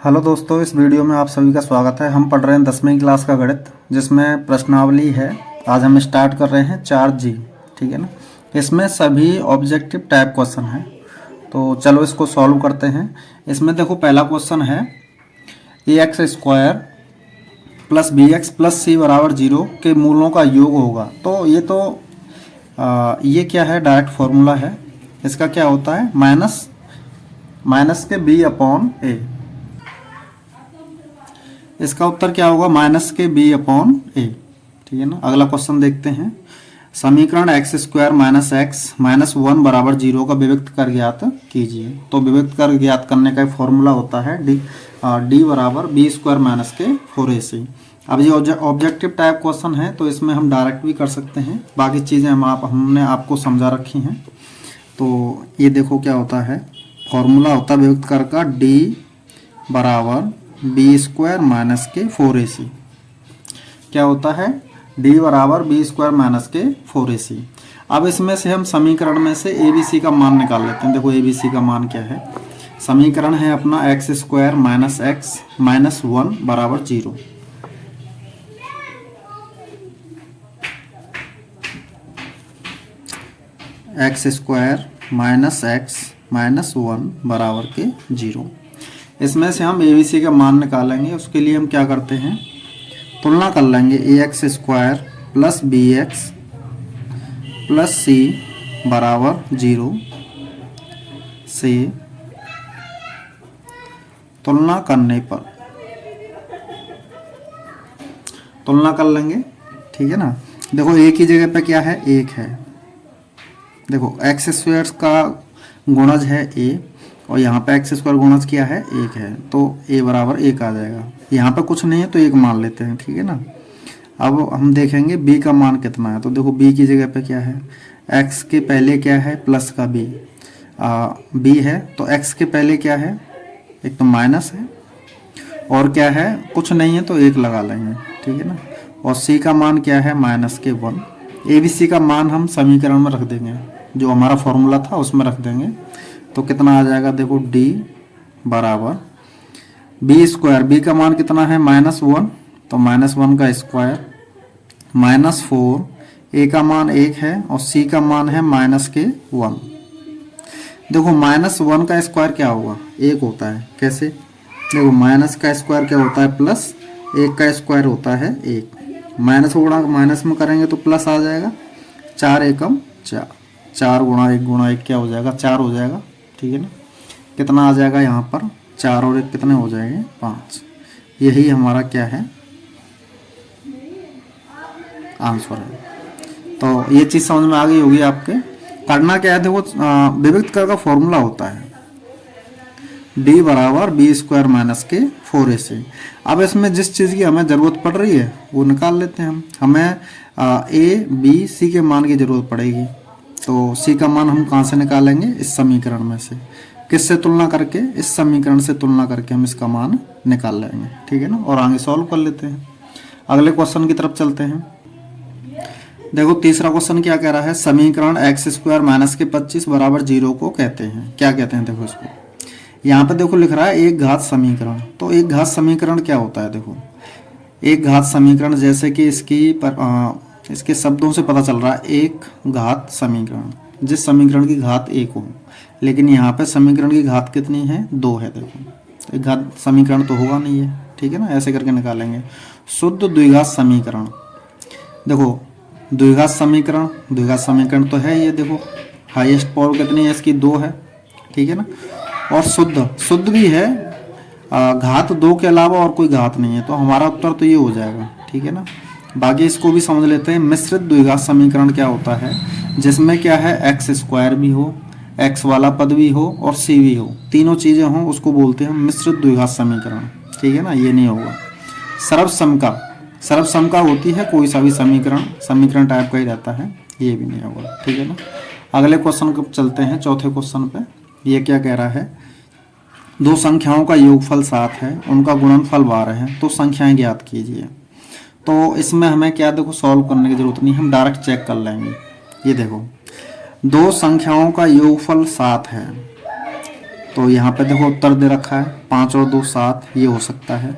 Hello दोस्तों, इस video में आप सभी का स्वागत है। हम पढ़ रहे हैं 10वीं क्लास का गणित, जिसमें प्रश्नावली है। आज हम स्टार्ट कर रहे हैं 4G, ठीक है ना। इसमें सभी ऑब्जेक्टिव टाइप क्वेश्चन हैं, तो चलो इसको सॉल्व करते हैं। इसमें देखो पहला क्वेश्चन है ax² plus bx plus c बराबर 0 के मूलों का योग होगा। तो ये क्या है, डायरेक्ट फॉर्मूला है। इसका क्या होता है, माइनस के b अपॉन a। इसका उत्तर क्या होगा, माइनस के b अपॉन ए, ठीक है ना। अगला क्वेश्चन देखते हैं। समीकरण x² माइनस एक्स माइनस 1 बराबर 0 का विभक्त कर ज्ञात कीजिए। तो विभक्त कर ज्ञात करने का फॉर्मूला होता है d बराबर b² माइनस के 4ac। अब ये ऑब्जेक्टिव टाइप क्वेश्चन है, तो इसमें हम डायरेक्ट भी कर सकते हैं। बाकी चीज़ें हमने आपको समझा रखी हैं। तो ये देखो क्या होता है, फॉर्मूला होता है विभक्त कर का d बराबर b² माइनस के 4ac। क्या होता है, d बराबर b² माइनस के 4ac। अब इसमें से हम समीकरण में से abc का मान निकाल लेते हैं। देखो abc का मान क्या है, समीकरण है अपना x² माइनस एक्स माइनस 1 बराबर 0। x² माइनस एक्स माइनस 1 बराबर के 0। इसमें से हम abc का मान निकालेंगे। उसके लिए हम क्या करते हैं, तुलना कर लेंगे। ax² plus bx plus c बराबर 0 से तुलना करने पर तुलना कर लेंगे, ठीक है ना। देखो एक ही जगह पे क्या है, एक है। देखो x² का गुणज है a और यहाँ पे x² गुणज क्या है, एक है। तो a बराबर 1 आ जाएगा। यहाँ पे कुछ नहीं है तो 1 मान लेते हैं, ठीक है ना। अब हम देखेंगे b का मान कितना है। तो देखो b की जगह पे क्या है, x के पहले क्या है, प्लस का b है। तो x के पहले क्या है, एक तो माइनस है और क्या है, कुछ नहीं है तो 1 लगा लेंगे, ठीक है ना। और c का मान क्या है, माइनस के 1। abc का मान हम समीकरण में रख देंगे, जो हमारा फॉर्मूला था उसमें रख देंगे। तो कितना आ जाएगा, देखो d बराबर b², b का मान कितना है, माइनस 1। तो माइनस 1 का स्क्वायर माइनस 4, a का मान 1 है और c का मान है माइनस के 1। देखो माइनस 1 का स्क्वायर क्या होगा, 1 होता है। कैसे, देखो माइनस का स्क्वायर क्या होता है, प्लस 1 का स्क्वायर होता है 1। माइनस गुणा माइनस में करेंगे तो प्लस आ जाएगा। 4 एकम 4, 4 गुणा 1 क्या हो जाएगा, 4 हो जाएगा, ठीक है ना। कितना आ जाएगा यहाँ पर, 4 और 1 कितने हो जाएंगे, 5। यही हमारा क्या है, आंसर है। तो ये चीज़ समझ में आ गई होगी आपके। करना क्या है, देखो विभक्त कर का फॉर्मूला होता है d बराबर b² माइनस के 4ac। अब इसमें जिस चीज़ की हमें ज़रूरत पड़ रही है वो निकाल लेते हैं हम। हमें a b c के मान की ज़रूरत पड़ेगी। तो c का मान हम कहाँ से निकालेंगे, इस समीकरण में से। किससे तुलना करके, इस समीकरण से तुलना करके हम इसका मान निकाल लेंगे, ठीक है ना। और आगे सॉल्व कर लेते हैं। अगले क्वेश्चन की तरफ चलते हैं। देखो तीसरा क्वेश्चन क्या कह रहा है, समीकरण x² माइनस के 25 बराबर 0 को कहते हैं। क्या कहते हैं, देखो इसको यहाँ पे देखो लिख रहा है एक घात समीकरण। तो एक घात समीकरण क्या होता है, देखो एक घात समीकरण जैसे कि इसके शब्दों से पता चल रहा है, एक घात समीकरण जिस समीकरण की घात 1 हो। लेकिन यहाँ पे समीकरण की घात कितनी है, 2 है। देखो एक घात समीकरण तो होगा नहीं है, ठीक है ना। ऐसे करके निकालेंगे। शुद्ध द्विघात समीकरण, देखो द्विघात समीकरण तो है ये। देखो हाईएस्ट पावर कितनी है इसकी, 2 है, ठीक है ना। और शुद्ध भी है, घात 2 के अलावा और कोई घात नहीं है। तो हमारा उत्तर तो ये हो जाएगा, ठीक है ना। बाकी इसको भी समझ लेते हैं। मिश्रित द्विघात समीकरण क्या होता है, जिसमें क्या है, x² भी हो, x वाला पद भी हो और c भी हो, तीनों चीज़ें हों, उसको बोलते हैं मिश्रित द्विघात समीकरण, ठीक है ना। ये नहीं होगा। सर्वसमका होती है कोई सा भी समीकरण टाइप का ही रहता है, ये भी नहीं होगा, ठीक है ना। अगले क्वेश्चन को चलते हैं, चौथे क्वेश्चन पे। ये क्या कह रहा है, दो संख्याओं का योगफल 7 है, उनका गुणनफल 12 है, तो संख्याएं ज्ञात कीजिए। तो इसमें हमें क्या, देखो सॉल्व करने की जरूरत नहीं, हम डायरेक्ट चेक कर लेंगे। ये देखो दो संख्याओं का योगफल 7 है, तो यहाँ पे देखो उत्तर दे रखा है 5 और 2 7, ये हो सकता है।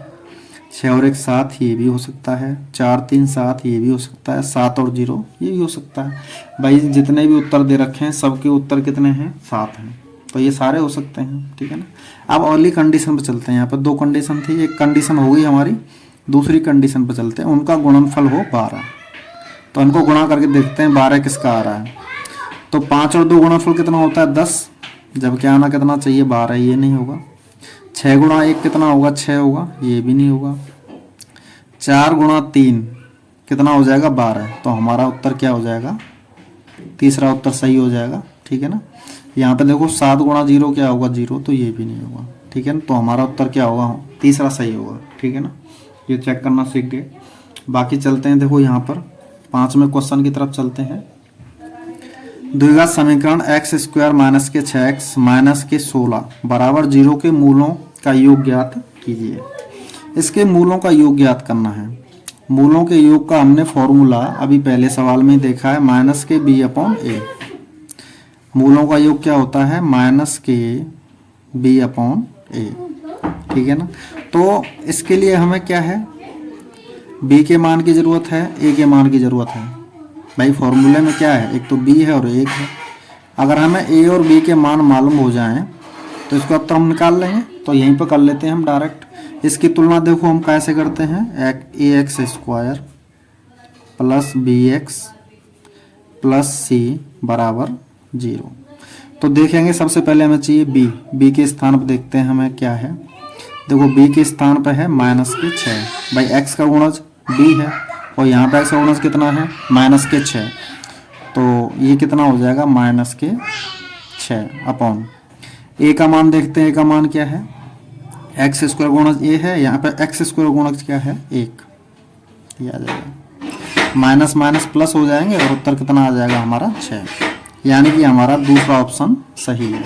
6 और 1 7, ये भी हो सकता है। 4 3 7, ये भी हो सकता है। 7 और 0, ये भी हो सकता है। भाई जितने भी उत्तर दे रखे हैं सबके उत्तर कितने हैं? 7 हैं। तो ये सारे हो सकते हैं, ठीक है ना। अब अगली कंडीशन पर चलते हैं। यहाँ पर 2 कंडीशन थी, एक कंडीशन हो गई हमारी, दूसरी कंडीशन पर चलते हैं। उनका गुणनफल हो 12, तो इनको गुणा करके देखते हैं 12 किसका आ रहा है। तो 5 और 2 गुणनफल कितना होता है? 10, जबकि आना कितना चाहिए? 12, ये नहीं होगा। 6 गुणा 1 कितना होगा? 6 होगा, ये भी नहीं होगा। 4 गुणा 3 कितना हो जाएगा? 12, तो हमारा उत्तर क्या हो जाएगा? तीसरा उत्तर सही हो जाएगा, ठीक है ना। यहाँ पे देखो 7 गुणा 0 क्या होगा? 0, तो ये भी नहीं होगा, ठीक है ना। तो हमारा उत्तर क्या होगा? तीसरा सही होगा, ठीक है ना। ये चेक करना सीख गए। बाकी चलते हैं, देखो यहाँ पर 5वें क्वेश्चन की तरफ चलते हैं। द्विघात समीकरण x स्क्वायर माइनस के 6x माइनस के 16 बराबर 0 के मूलों का योग ज्ञात कीजिए। इसके मूलों का योग ज्ञात करना है। मूलों के योग का हमने फॉर्मूला अभी पहले सवाल में देखा है, माइनस के b/a। मूलों का योग क्या होता है? माइनस के b/a, ठीक है ना। तो इसके लिए हमें क्या है? b के मान की ज़रूरत है, a के मान की ज़रूरत है। भाई फॉर्मूले में क्या है? एक तो b है और 1 है। अगर हमें a और b के मान मालूम हो जाएं तो इसको अब तो हम निकाल लेंगे। तो यहीं पर कर लेते हैं हम डायरेक्ट। इसकी तुलना देखो हम कैसे करते हैं? ax square plus bx plus c बराबर 0। तो देखेंगे सबसे पहले हमें चाहिए b के स्थान पर देखते हैं हमें क्या है। देखो b के स्थान पर है माइनस के 6। भाई x का गुणज b है और यहाँ पे x का गुणज कितना है? माइनस के 6। तो ये कितना हो जाएगा? माइनस के 6 अपॉन a का मान देखते हैं। a का मान क्या है? एक्स स्क्वायर गुणज a है, यहाँ पे एक्स स्क्वायर गुणज क्या है? 1, ये आ जाएगा। माइनस माइनस प्लस हो जाएंगे और उत्तर कितना आ जाएगा हमारा? 6, यानी कि हमारा दूसरा ऑप्शन सही है।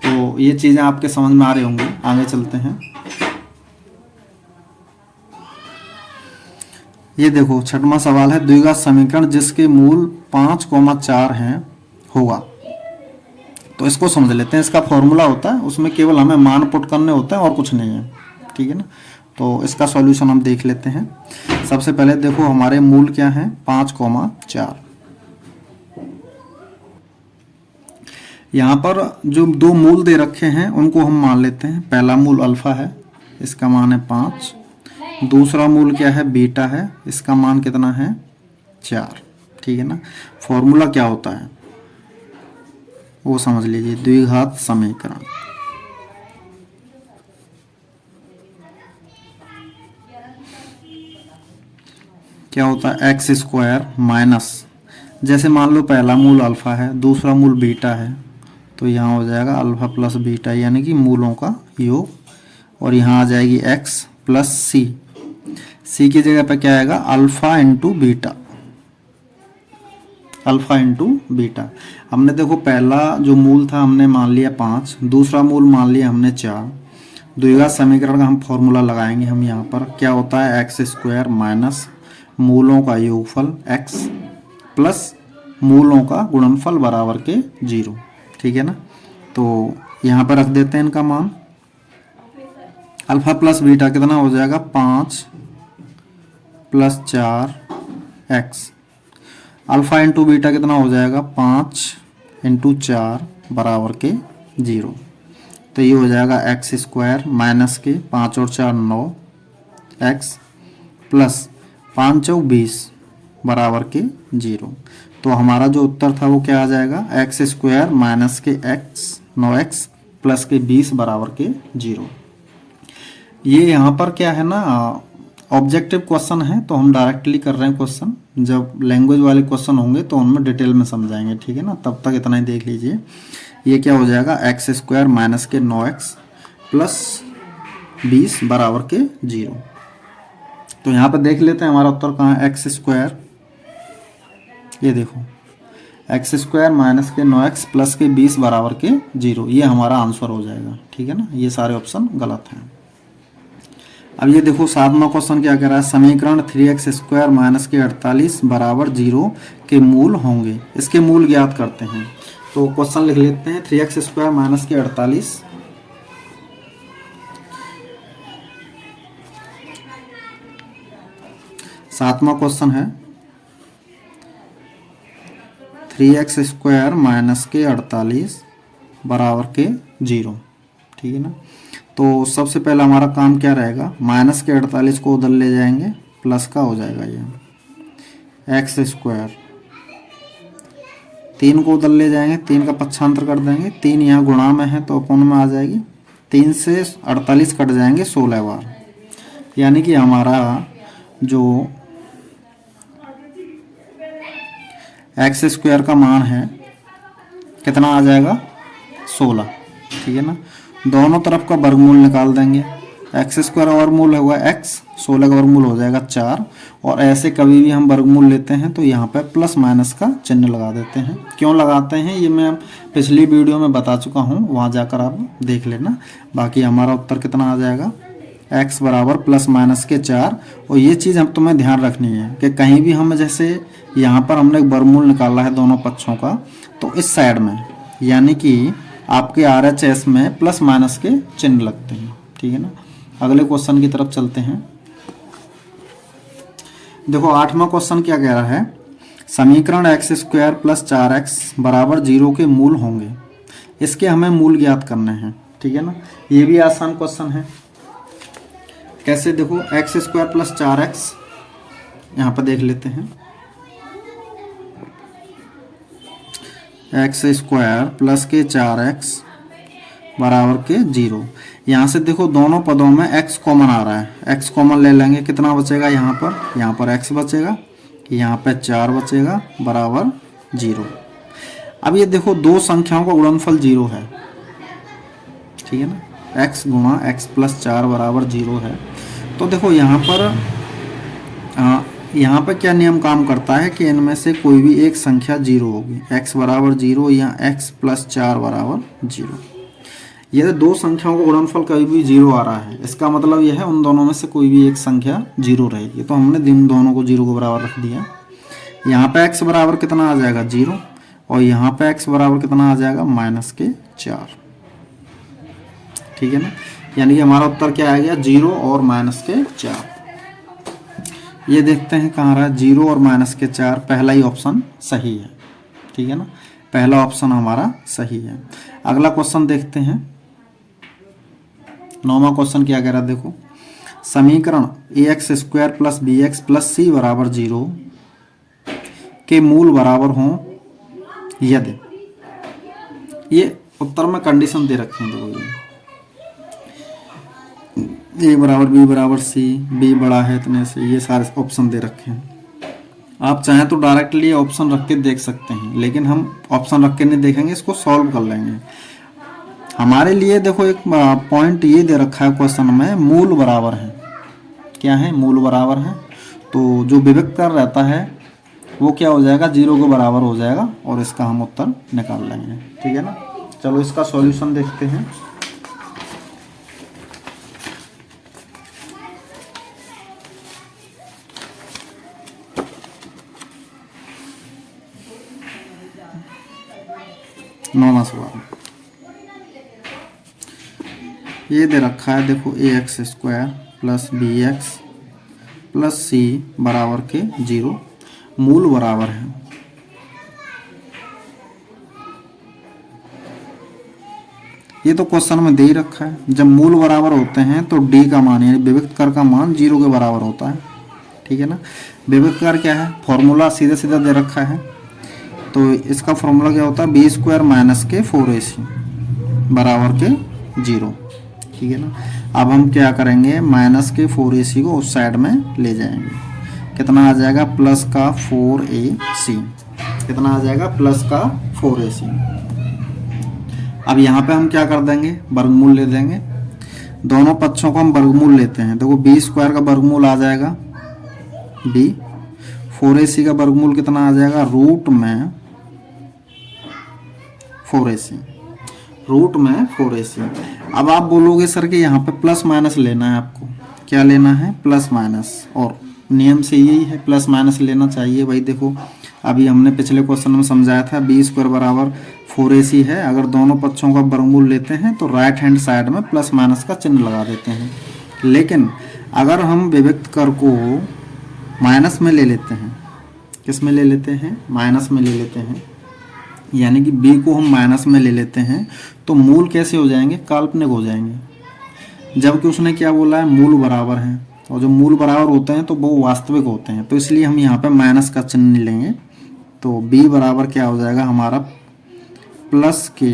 तो ये चीज़ें आपके समझ में आ रही होंगी। आगे चलते हैं। ये देखो 6वां सवाल है, द्विघात समीकरण जिसके मूल 5,4 हैं होगा। तो इसको समझ लेते हैं। इसका फॉर्मूला होता है, उसमें केवल हमें मान पुट करने होते हैं और कुछ नहीं है, ठीक है ना। तो इसका सॉल्यूशन हम देख लेते हैं। सबसे पहले देखो हमारे मूल क्या हैं? 5,4। यहाँ पर जो 2 मूल दे रखे हैं उनको हम मान लेते हैं। पहला मूल अल्फा है, इसका मान है 5। दूसरा मूल क्या है? बीटा है, इसका मान कितना है? 4, ठीक है ना। फॉर्मूला क्या होता है वो समझ लीजिए। द्विघात समीकरण क्या होता है? एक्स स्क्वायर माइनस, जैसे मान लो पहला मूल अल्फा है, दूसरा मूल बीटा है, तो यहाँ हो जाएगा अल्फा प्लस बीटा, यानी कि मूलों का योग। और यहाँ आ जाएगी एक्स प्लस सी की जगह पे क्या आएगा? Alpha into beta, alpha into beta. हमने देखो पहला जो मूल था हमने मान लिया 5, दूसरा मूल मान लिया हमने 4। द्विघात समीकरण का हम फॉर्मूला लगाएंगे हम यहाँ पर। क्या होता है? एक्स स्क्वायर माइनस मूलों का योगफल x प्लस मूलों का गुणनफल बराबर के 0, ठीक है ना। तो यहाँ पर रख देते हैं इनका मान। अल्फा प्लस बीटा कितना हो जाएगा? 5 plus 4 x. Alpha into beta कितना हो जाएगा? 5 इंटू 4 बराबर के 0। तो ये हो जाएगा एक्स स्क्वायर माइनस के 5 और 4 9 एक्स प्लस 5 चौक 20 बराबर के 0। तो हमारा जो उत्तर था वो क्या आ जाएगा? एक्स स्क्वायर माइनस के एक्स 9x प्लस के 20 बराबर के 0। ये यहाँ पर क्या है ना, ऑब्जेक्टिव क्वेश्चन है, तो हम डायरेक्टली कर रहे हैं क्वेश्चन। जब लैंग्वेज वाले क्वेश्चन होंगे तो उनमें डिटेल में समझाएंगे, ठीक है ना। तब तक इतना ही देख लीजिए। ये क्या हो जाएगा? एक्स स्क्वायर माइनस के 9x प्लस 20 बराबर के 0। तो यहाँ पर देख लेते हैं हमारा उत्तर कहाँ है? एक्स स्क्वायर, ये देखो एक्स स्क्वायर माइनस के 9x प्लस के 20 बराबर के 0, ये हमारा आंसर हो जाएगा, ठीक है ना। ये सारे ऑप्शन गलत हैं। अब ये देखो 7वां क्वेश्चन क्या कह रहा है? समीकरण 3x स्क्वायर माइनस के 48 बराबर 0 के मूल होंगे। इसके मूल ज्ञात करते हैं। तो क्वेश्चन लिख लेते हैं। 3x स्क्वायर माइनस के 48 7वां क्वेश्चन है 3x² माइनस के 48 बराबर के 0, ठीक है ना। तो सबसे पहला हमारा काम क्या रहेगा, माइनस के 48 को उधर ले जाएंगे, प्लस का हो जाएगा ये x², 3 को उधर ले जाएंगे, 3 का पक्षांतर कर देंगे, 3 यहाँ गुणा में है तो अपोन में आ जाएगी, 3 से 48 कट जाएंगे 16 बार, यानी कि हमारा जो x² का मान है कितना आ जाएगा 16, ठीक है ना। दोनों तरफ का वर्गमूल निकाल देंगे, x² का वर्गमूल होगा x, 16 का वर्गमूल हो जाएगा 4, और ऐसे कभी भी हम वर्गमूल लेते हैं तो यहाँ पे प्लस माइनस का चिन्ह लगा देते हैं। क्यों लगाते हैं ये मैं पिछली वीडियो में बता चुका हूँ, वहाँ जाकर आप देख लेना। बाकी हमारा उत्तर कितना आ जाएगा, x बराबर प्लस माइनस के 4। और ये चीज़ हम तुम्हें ध्यान रखनी है कि कहीं भी हम जैसे यहाँ पर हमने वर्गमूल निकाला है दोनों पक्षों का, तो इस साइड में यानी कि आपके RHS में प्लस माइनस के चिन्ह लगते हैं, ठीक है ना। अगले क्वेश्चन की तरफ चलते हैं। देखो 8वां क्वेश्चन क्या कह रहा है, समीकरण x² प्लस 4x बराबर 0 के मूल होंगे, इसके हमें मूल ज्ञात करने हैं, ठीक है ना। ये भी आसान क्वेश्चन है। कैसे, देखो x² प्लस 4x यहाँ पर देख लेते हैं, x² प्लस के 4x बराबर के 0। यहाँ से देखो दोनों पदों में x कॉमन आ रहा है, x कॉमन ले लेंगे, कितना बचेगा यहाँ पर x बचेगा, यहाँ पे 4 बचेगा बराबर 0। अब ये देखो दो संख्याओं का गुणनफल 0 है, ठीक है ना, x गुणा x प्लस 4 बराबर 0 है। तो देखो यहाँ पर क्या नियम काम करता है कि इनमें से कोई भी एक संख्या 0 होगी, x बराबर 0 या x प्लस 4 बराबर 0। ये दो संख्याओं का गुणनफल कभी भी 0 आ रहा है, इसका मतलब यह है उन दोनों में से कोई भी एक संख्या 0 रहेगी। तो हमने इन दोनों को 0 के बराबर रख दिया। यहाँ पे x बराबर कितना आ जाएगा 0, और यहाँ पे x बराबर कितना आ जाएगा माइनस के 4, ठीक है ना। यानी कि हमारा उत्तर क्या आ गया 0 और माइनस के 4। ये देखते हैं कहाँ रहा, 0 और माइनस के 4, पहला ही ऑप्शन सही है, ठीक है ना, पहला ऑप्शन हमारा सही है। अगला क्वेश्चन देखते हैं, 9वां क्वेश्चन क्या कह रहा है, देखो समीकरण ax² plus bx plus c बराबर 0 के मूल बराबर हों यदि, ये उत्तर में कंडीशन दे रखे हैं, देखो a बराबर b बराबर c, b बड़ा है इतने से, ये सारे ऑप्शन दे रखे हैं। आप चाहें तो डायरेक्टली ऑप्शन रख के देख सकते हैं, लेकिन हम ऑप्शन रख के नहीं देखेंगे, इसको सॉल्व कर लेंगे। हमारे लिए देखो एक पॉइंट ये दे रखा है क्वेश्चन में, मूल बराबर है, क्या है, मूल बराबर है। तो जो विविक्तर रहता है वो क्या हो जाएगा 0 के बराबर हो जाएगा, और इसका हम उत्तर निकाल लेंगे, ठीक है ना। चलो इसका सॉल्यूशन देखते हैं। नौवां सवाल ये दे रखा है, देखो ax² plus bx plus c बराबर के 0, मूल बराबर है। ये तो क्वेश्चन में दे ही रखा है, जब मूल बराबर होते हैं तो d का मान यानी विविक्तर का मान 0 के बराबर होता है, ठीक है ना। विविक्तर क्या है, फॉर्मूला सीधा सीधा दे रखा है, तो इसका फॉर्मूला क्या होता है b² माइनस के 4ac बराबर के 0, ठीक है ना। अब हम क्या करेंगे, माइनस के 4ac को उस साइड में ले जाएंगे, कितना आ जाएगा प्लस का 4ac, कितना आ जाएगा प्लस का 4ac। अब यहाँ पे हम क्या कर देंगे, वर्गमूल ले देंगे, दोनों पक्षों को हम वर्गमूल लेते हैं। देखो b² का वर्गमूल आ जाएगा b, 4ac का वर्गमूल कितना आ जाएगा रूट में 4ac, रूट में 4ac। अब आप बोलोगे सर कि यहाँ पे प्लस माइनस लेना है, आपको क्या लेना है प्लस माइनस, और नियम से यही है प्लस माइनस लेना चाहिए भाई। देखो अभी हमने पिछले क्वेश्चन में समझाया था b² बराबर 4ac है, अगर दोनों पक्षों का वर्गमूल लेते हैं तो राइट हैंड साइड में प्लस माइनस का चिन्ह लगा देते हैं। लेकिन अगर हम विविक्त कर को माइनस में ले लेते हैं, किस में ले लेते हैं, माइनस में ले लेते हैं, यानी कि b को हम माइनस में ले लेते हैं तो मूल कैसे हो जाएंगे, काल्पनिक हो जाएंगे। जबकि उसने क्या बोला है, मूल बराबर हैं, और जो मूल बराबर होते हैं तो वो वास्तविक होते हैं, तो इसलिए हम यहाँ पे माइनस का चिन्ह नहीं लेंगे। तो b बराबर क्या हो जाएगा हमारा प्लस के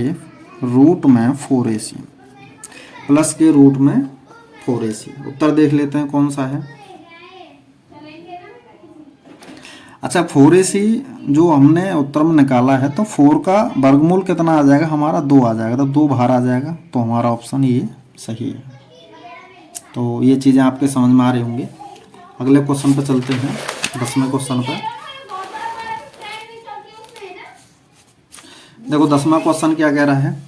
रूट में 4ac, प्लस के रूट में 4ac। उत्तर देख लेते हैं कौन सा है। अच्छा 4ac जो हमने उत्तर में निकाला है, तो 4 का वर्गमूल कितना आ जाएगा हमारा, 2 आ जाएगा, तो 2 बाहर आ जाएगा, तो हमारा ऑप्शन ये सही है। तो ये चीज़ें आपके समझ में आ रही होंगी। अगले क्वेश्चन पे चलते हैं, 10वें क्वेश्चन पे। देखो 10वां क्वेश्चन क्या कह रहा है,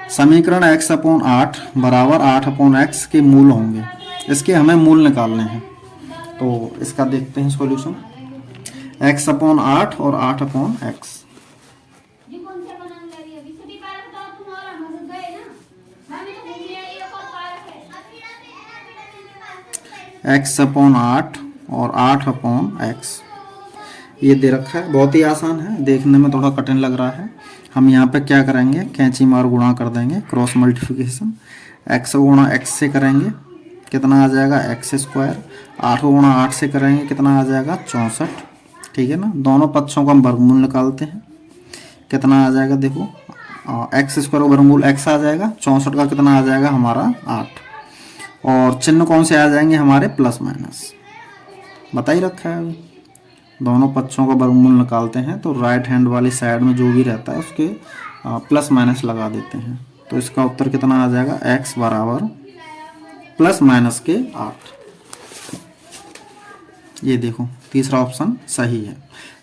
समीकरण x/8 बराबर 8/x के मूल होंगे, इसके हमें मूल निकालने हैं। तो इसका देखते हैं सॉल्यूशन, x/8 और 8/x। x/8 और 8/x ये दे रखा है, बहुत ही आसान है, देखने में थोड़ा कठिन लग रहा है। हम यहाँ पे क्या करेंगे, कैंची मार गुणा कर देंगे, क्रॉस मल्टीप्लिकेशन। x गुणा x से करेंगे कितना आ जाएगा, x²। 8 गुणा 8 से करेंगे कितना आ जाएगा, 64। ठीक है ना, दोनों पक्षों का हम वर्गमूल निकालते हैं, कितना आ जाएगा, देखो x² का वर्गमूल x आ जाएगा, 64 का कितना आ जाएगा हमारा 8, और चिन्ह कौन से आ जाएंगे हमारे, प्लस माइनस, बता ही रखा है अभी। दोनों पक्षों का वर्गमूल निकालते हैं तो राइट हैंड वाली साइड में जो भी रहता है उसके प्लस माइनस लगा देते हैं, तो इसका उत्तर कितना आ जाएगा, x बराबर प्लस माइनस के 8। ये देखो तीसरा ऑप्शन सही है।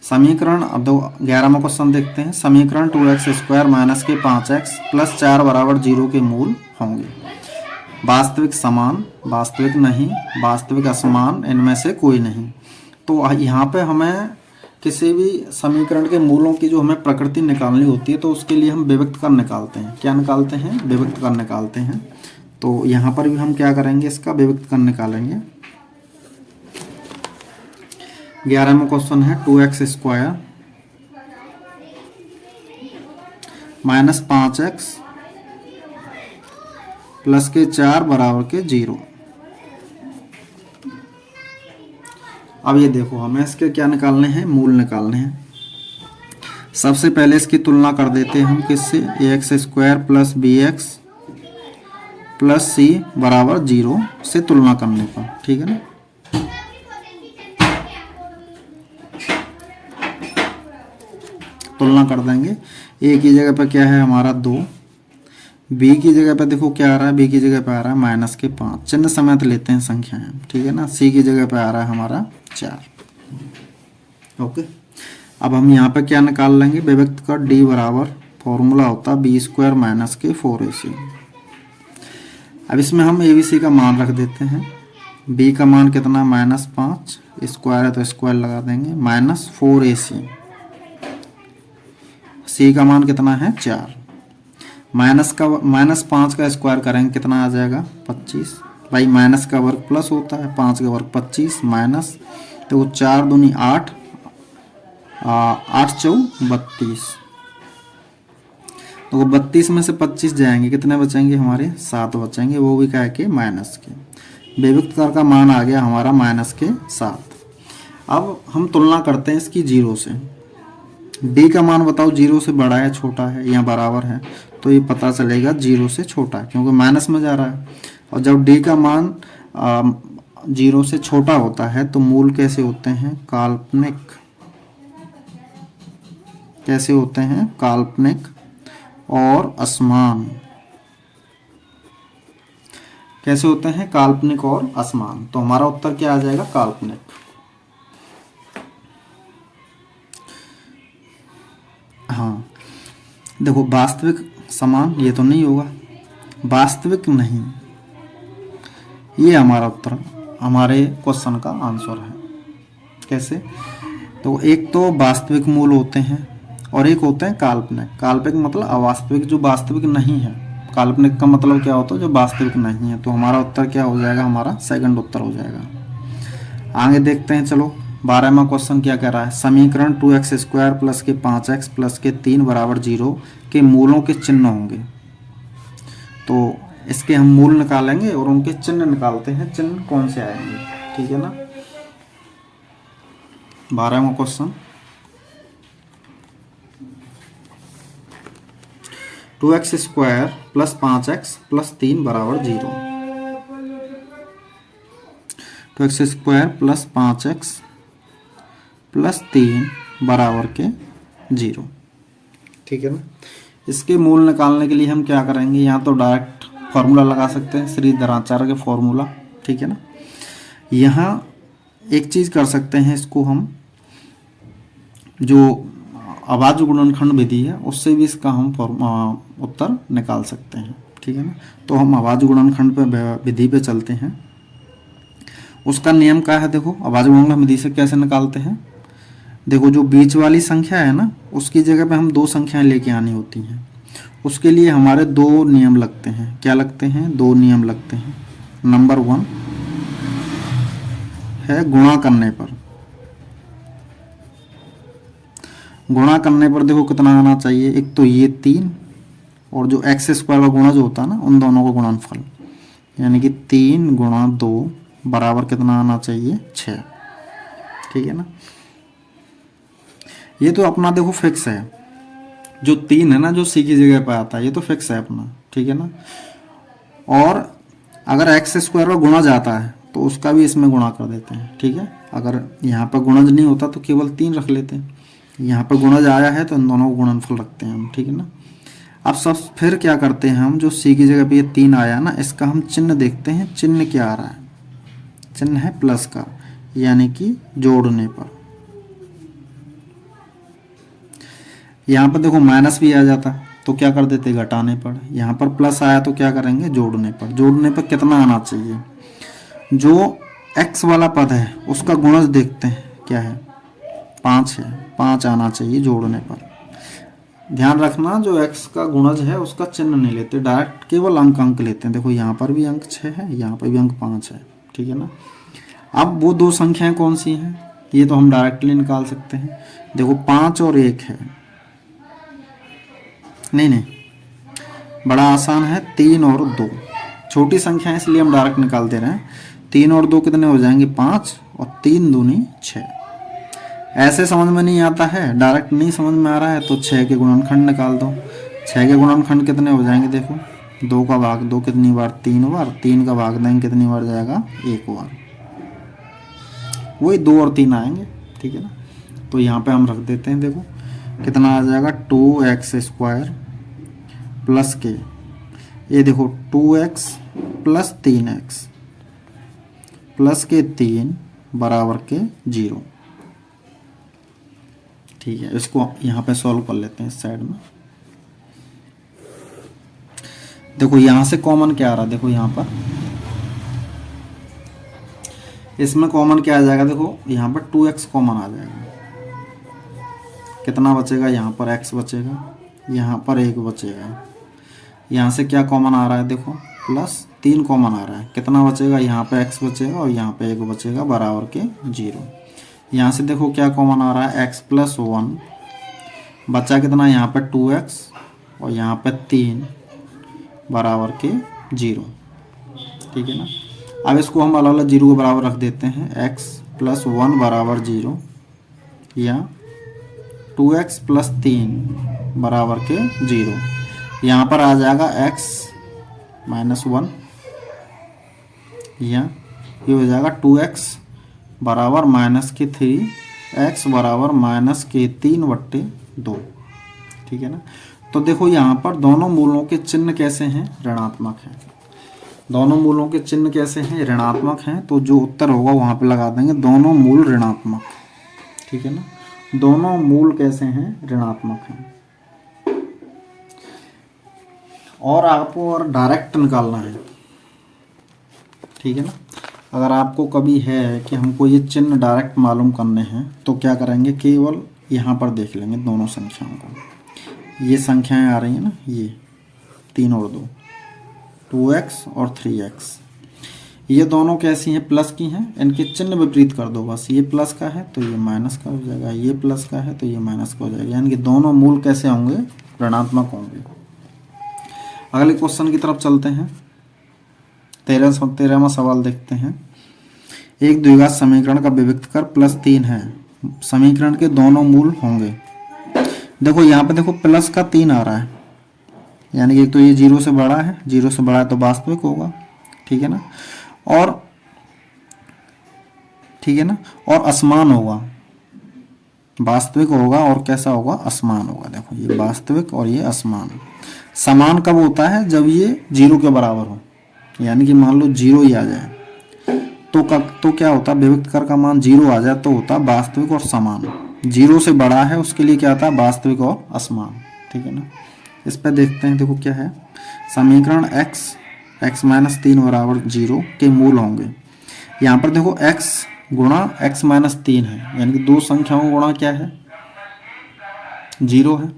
समीकरण, अब 11वां क्वेश्चन देखते हैं, समीकरण 2x² माइनस के 5x प्लस 4 बराबर 0 के मूल होंगे। वास्तविक समान, वास्तविक नहीं, वास्तविक असमान, इनमें से कोई नहीं। तो यहाँ पे हमें किसी भी समीकरण के मूलों की जो हमें प्रकृति निकालनी होती है तो उसके लिए हम विभक्त कर निकालते हैं। क्या निकालते हैं, विभक्त कर निकालते हैं। तो यहाँ पर भी हम क्या करेंगे, इसका विभक्त कर निकालेंगे। 11वां क्वेश्चन है 2x² माइनस 5x प्लस के 4 बराबर के 0। अब ये देखो हमें इसके क्या निकालने हैं, मूल निकालने हैं। सबसे पहले इसकी तुलना कर देते हैं हम किससे, ax² plus bx plus c बराबर 0 से तुलना करने पर, ठीक है ना। तुलना कर देंगे, a की जगह पर क्या है हमारा 2, b की जगह पर देखो क्या आ रहा है, b की जगह पर आ रहा है माइनस के 5, चिन्ह समेत लेते हैं संख्याएं, ठीक है ना। c की जगह पर आ रहा है हमारा 4। ओके, अब हम यहाँ पे क्या निकाल लेंगे, विभक्त का d बराबर फॉर्मूला होता है b² माइनस के 4ac। अब इसमें हम abc का मान रख देते हैं, b का मान कितना, -5, स्क्वायर है तो स्क्वायर लगा देंगे, माइनस 4ac, c का मान कितना है 4, -5 का स्क्वायर करेंगे कितना आ जाएगा 25, भाई माइनस का वर्ग प्लस होता है, 5 का वर्ग 25 माइनस, तो 4 दूनी 8, 8 चौ 32, तो 32 में से 25 जाएंगे, कितने बचेंगे हमारे 7 बचेंगे, वो भी क्या है कि माइनस के। विभक्त कर का मान आ गया हमारा माइनस के 7। अब हम तुलना करते हैं इसकी 0 से। d का मान बताओ 0 से बड़ा है छोटा है या बराबर है, तो ये पता चलेगा 0 से छोटा है क्योंकि माइनस में जा रहा है। और जब d का मान 0 से छोटा होता है तो मूल कैसे होते हैं, काल्पनिक। कैसे होते हैं, काल्पनिक और असमान। कैसे होते हैं, काल्पनिक और असमान। तो हमारा उत्तर क्या आ जाएगा, काल्पनिक। हाँ देखो, वास्तविक समान ये तो नहीं होगा, वास्तविक नहीं, ये हमारा उत्तर, हमारे क्वेश्चन का आंसर है। कैसे, तो एक तो वास्तविक मूल होते हैं और एक होते हैं काल्पनिक। काल्पनिक मतलब अवास्तविक, जो वास्तविक नहीं है, काल्पनिक का मतलब क्या होता है, जो वास्तविक नहीं है। तो हमारा उत्तर क्या हो जाएगा, हमारा सेकंड उत्तर हो जाएगा। आगे देखते हैं, चलो 12वां क्वेश्चन क्या कह रहा है। समीकरण 2x² प्लस के 5x प्लस के 3 बराबर 0 के मूलों के चिन्ह होंगे। तो इसके हम मूल निकालेंगे और उनके चिन्ह निकालते हैं, चिन्ह कौन से आएंगे, ठीक है ना। 12वां question, 2x² plus 5x plus 3 बराबर 0। 2x² प्लस 5x प्लस 3 बराबर के 0, ठीक है ना। इसके मूल निकालने के लिए हम क्या करेंगे, यहाँ तो डायरेक्ट फार्मूला लगा सकते हैं, श्रीधराचार्य के फार्मूला, ठीक है ना। यहाँ एक चीज़ कर सकते हैं, इसको हम जो अभाज्य गुणनखंड विधि है उससे भी इसका हम उत्तर निकाल सकते हैं, ठीक है ना। तो हम अभाज्य गुणनखंड पे विधि पे चलते हैं। उसका नियम क्या है, देखो अभाज्य गुणनखंड विधि से कैसे निकालते हैं। देखो जो बीच वाली संख्या है ना, उसकी जगह पे हम 2 संख्याएं लेके आनी होती हैं। उसके लिए हमारे 2 नियम लगते हैं। क्या लगते हैं, 2 नियम लगते हैं। नंबर 1 है गुणा करने पर। गुणा करने पर देखो कितना आना चाहिए, एक तो ये 3 और जो x² का गुणा जो होता है ना, उन दोनों का गुणनफल, यानी कि 3 गुणा 2 बराबर कितना आना चाहिए, 6, ठीक है ना। ये तो अपना देखो फिक्स है, जो 3 है ना, जो सी की जगह पर आता है, ये तो फिक्स है अपना, ठीक है ना। और अगर x² का गुणा जाता है तो उसका भी इसमें गुणा कर देते हैं, ठीक है। अगर यहाँ पर गुणज नहीं होता तो केवल 3 रख लेते हैं। यहाँ पर गुणज आया है तो इन दोनों को गुणनफल रखते हैं हम, ठीक है ना। अब सब फिर क्या करते हैं हम, जो सी की जगह पे ये 3 आया ना, इसका हम चिन्ह देखते हैं। चिन्ह क्या आ रहा है, चिन्ह है प्लस का, यानी कि जोड़ने पर। यहाँ पर देखो माइनस भी आ जाता तो क्या कर देते, घटाने पर। यहाँ पर प्लस आया तो क्या करेंगे, जोड़ने पर। जोड़ने पर कितना आना चाहिए, जो x वाला पद है उसका गुणज देखते हैं, क्या है, 5 है, 5 आना चाहिए जोड़ने पर। ध्यान रखना, जो x का गुणज है उसका चिन्ह नहीं लेते, डायरेक्ट केवल अंक लेते हैं। देखो यहाँ पर भी अंक 6 है, यहाँ पर भी अंक 5 है, ठीक है ना। अब वो 2 संख्याएं कौन सी हैं, ये तो हम डायरेक्टली निकाल सकते हैं। देखो 5 और 1 है, नहीं बड़ा आसान है, 3 और 2। छोटी संख्या है इसलिए हम डायरेक्ट निकाल दे रहे हैं। 3 और 2 कितने हो जाएंगे, 5, और 3 दूनी 6। ऐसे समझ में नहीं आता है, डायरेक्ट नहीं समझ में आ रहा है तो 6 के गुणनखंड निकाल दो। 6 के गुणनखंड कितने हो जाएंगे, देखो 2 का भाग 2 कितनी बार, 3 बार। 3 का भाग देंगे कितनी बार जाएगा, 1 बार। वही 2 और 3 आएंगे, ठीक है ना। तो यहाँ पे हम रख देते हैं, देखो कितना आ जाएगा, 2x² प्लस के, ये देखो 2x प्लस 3x प्लस के 3 बराबर के 0, ठीक है। इसको यहाँ पे सॉल्व कर लेते हैं इस साइड में। देखो यहाँ से कॉमन क्या आ रहा है, देखो यहाँ पर इसमें कॉमन क्या आ जाएगा, देखो यहाँ पर 2x कॉमन आ जाएगा। कितना बचेगा, यहाँ पर x बचेगा, यहाँ पर 1 बचेगा। यहाँ से क्या कॉमन आ रहा है, देखो प्लस 3 कॉमन आ रहा है। कितना बचेगा, यहाँ पे x बचेगा और यहाँ पे 1 बचेगा बराबर के 0। यहाँ से देखो क्या कॉमन आ रहा है, x प्लस 1 बचा कितना, यहाँ पे 2x और यहाँ पे 3 बराबर के 0, ठीक है ना। अब इसको हम अलग अलग 0 के बराबर रख देते हैं। x प्लस 1 बराबर 0 या 2x प्लस 3 बराबर के 0। यहाँ पर आ जाएगा x माइनस 1 या ये हो जाएगा 2x बराबर माइनस के 3, x बराबर माइनस के 3/2, ठीक है ना। तो देखो यहाँ पर दोनों मूलों के चिन्ह कैसे हैं, ऋणात्मक हैं। दोनों मूलों के चिन्ह कैसे हैं, ऋणात्मक हैं। तो जो उत्तर होगा वहाँ पे लगा देंगे दोनों मूल ऋणात्मक, ठीक है ना। दोनों मूल कैसे हैं, ऋणात्मक हैं। और आपको और डायरेक्ट निकालना है, ठीक है ना। अगर आपको कभी है कि हमको ये चिन्ह डायरेक्ट मालूम करने हैं तो क्या करेंगे, केवल यहाँ पर देख लेंगे दोनों संख्याओं को। ये संख्याएं आ रही हैं ना, ये 3 और 2, 2x और 3x। ये दोनों कैसी हैं, प्लस की हैं, इनके चिन्ह विपरीत कर दो बस। ये प्लस का है तो ये माइनस का हो जाएगा, ये प्लस का है तो ये माइनस का हो जाएगा, यानी कि दोनों मूल कैसे होंगे, ऋणात्मक होंगे। अगले क्वेश्चन की तरफ चलते हैं। 13वां सवाल देखते हैं। एक द्विघात समीकरण का विभक्त कर +3 है, समीकरण के दोनों मूल होंगे। देखो यहाँ पे देखो प्लस का 3 आ रहा है, यानी कि एक तो ये 0 से बड़ा है, 0 से बड़ा है तो वास्तविक होगा, ठीक है ना, और ठीक है ना, और असमान होगा, वास्तविक होगा और कैसा होगा, असमान होगा। देखो ये वास्तविक और ये असमान। समान कब होता है, जब ये 0 के बराबर हो, यानी कि मान लो 0 ही आ जाए तो क्या होता है, विभक्त कर का मान 0 आ जाए तो होता है वास्तविक और समान। 0 से बड़ा है उसके लिए क्या होता है, वास्तविक और असमान, ठीक है ना। इस पे देखते हैं, देखो क्या है, समीकरण x माइनस 3 बराबर 0 के मूल होंगे। यहाँ पर देखो x गुणा x माइनस 3 है, यानी कि दो संख्याओं गुणा क्या है, 0 है।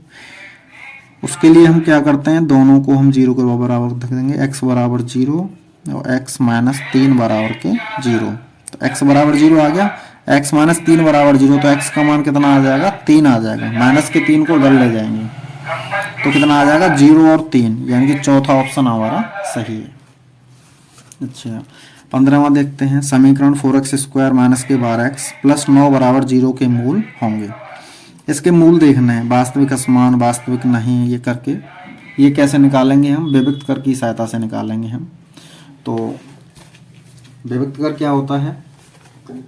उसके लिए हम क्या करते हैं, दोनों को हम 0 के बराबर रख देंगे, x बराबर 0 और x माइनस 3 बराबर के 0। तो x बराबर 0 आ गया, x माइनस 3 बराबर 0, तो x का मान कितना आ जाएगा, 3 आ जाएगा। माइनस के 3 को उधर ले जाएंगे तो कितना आ जाएगा, 0 और 3, यानी कि चौथा ऑप्शन हमारा सही है। अच्छा 15वां देखते हैं। समीकरण 4x स्क्वायर माइनस के 12x प्लस 9 बराबर 0 के मूल होंगे। इसके मूल देखने हैं, वास्तविक, असमान, वास्तविक नहीं, ये करके ये कैसे निकालेंगे हम, विभक्त कर की सहायता से निकालेंगे हम। तो विभक्त कर क्या होता है,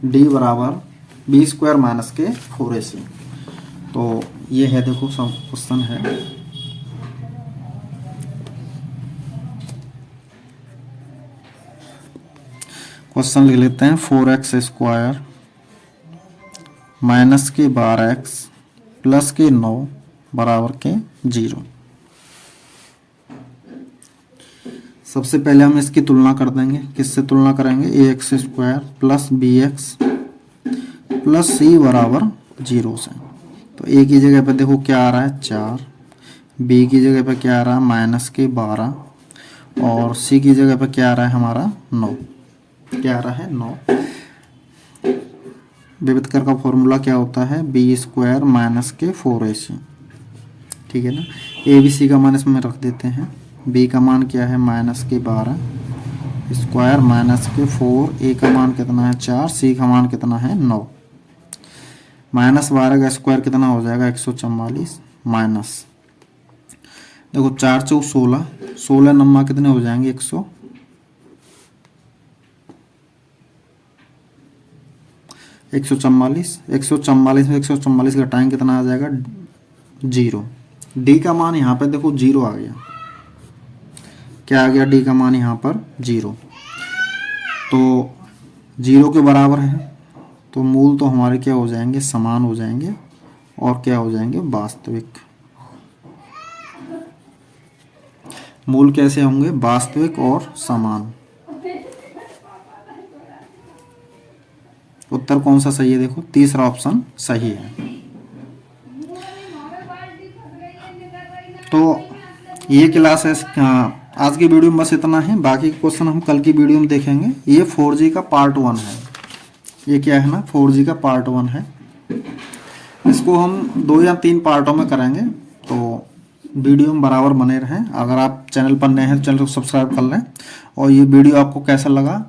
d बराबर b स्क्वायर माइनस के 4ac। तो ये है, देखो सब क्वेश्चन है। क्वेश्चन लिख लेते हैं। 4x स्क्वायर माइनस के 12x प्लस के 9 बराबर के 0। सबसे पहले हम इसकी तुलना कर देंगे। किससे तुलना करेंगे, ax square plus bx plus c बराबर 0 से। तो a की जगह पे देखो क्या आ रहा है, 4, b की जगह पे क्या आ रहा है, माइनस के 12, और c की जगह पे क्या आ रहा है हमारा 9। क्या आ रहा है, 9। विभक्त कर का फॉर्मूला क्या होता है, बी स्क्वायर माइनस के 4ac, ठीक है ना। ए बी सी का मान इसमें रख देते हैं। बी का मान क्या है, माइनस के 12 स्क्वायर माइनस के 4, ए का मान कितना है 4, सी का मान कितना है 9। माइनस 12 का स्क्वायर कितना हो जाएगा, 144, माइनस देखो 4 चौक 16, 16 नम्मा कितने हो जाएंगे, 144। 144 में 144 का टाइम कितना आ जाएगा, 0। डी का मान यहाँ पे देखो 0 आ गया। क्या आ गया, डी का मान यहाँ पर 0। तो 0 के बराबर है, तो मूल तो हमारे क्या हो जाएंगे, समान हो जाएंगे, और क्या हो जाएंगे, वास्तविक। मूल कैसे होंगे, वास्तविक और समान। उत्तर कौन सा सही है, देखो तीसरा ऑप्शन सही है। तो ये क्लास है, आज की वीडियो में बस इतना है। बाकी क्वेश्चन हम कल की वीडियो में देखेंगे। ये 4G का पार्ट 1 है। ये क्या है ना, 4G का पार्ट 1 है। इसको हम 2 या 3 पार्टों में करेंगे, तो वीडियो में बराबर बने रहें। अगर आप चैनल पर नए हैं तो चैनल को सब्सक्राइब कर लें। और ये वीडियो आपको कैसा लगा,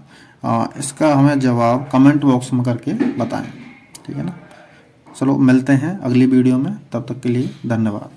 इसका हमें जवाब कमेंट बॉक्स में करके बताएं, ठीक है ना। चलो मिलते हैं अगली वीडियो में, तब तक के लिए धन्यवाद।